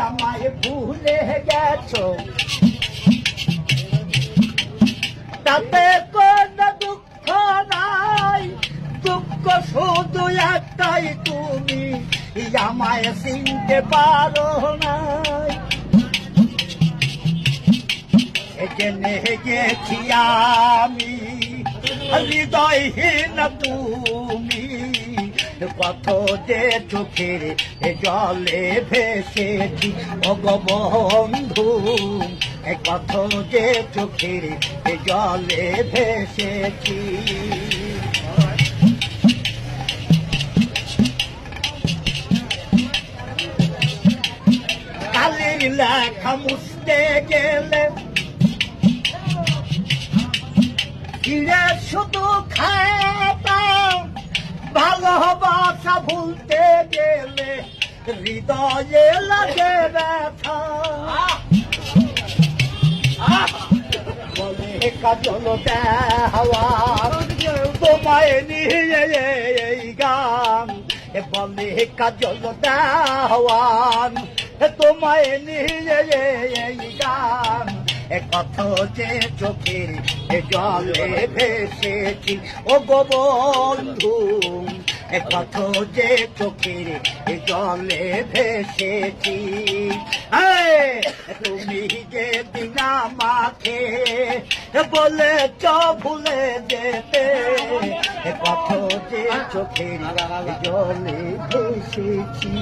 আমায় ভুলে গেছো, তাতে কোনো দুঃখ নাই, দুঃখ শুধু একটাই, তুমি আমায় চিনতে পারো নাই। জেনে গেছি আমি হৃদয়হীন তুমি, কত যে চোখের জলে ভেসেছি ওগো বন্ধু, কত যে চোখের জলে ভেসেছি। কালির লেখা মুছতে গেলে ফিরে শুধু খাতা, ভালোবাসা ভুলতে গেলে হৃদয়ে লাগে ব্যথা। বলে কাজল দেওয়া তোমায় নিয়ে এই গান, বলে কাজল দেওয়ান তোমায় নিয়ে এই গান, কত যে চোখের জলে ভেসেছি ওগো বন্ধু, কত যে চোখের জলে ভেসেছি। তুমি যে দিন আমাকে বলেছ ভুলে যেতে, কত যে চোখের জলে ভেসেছি।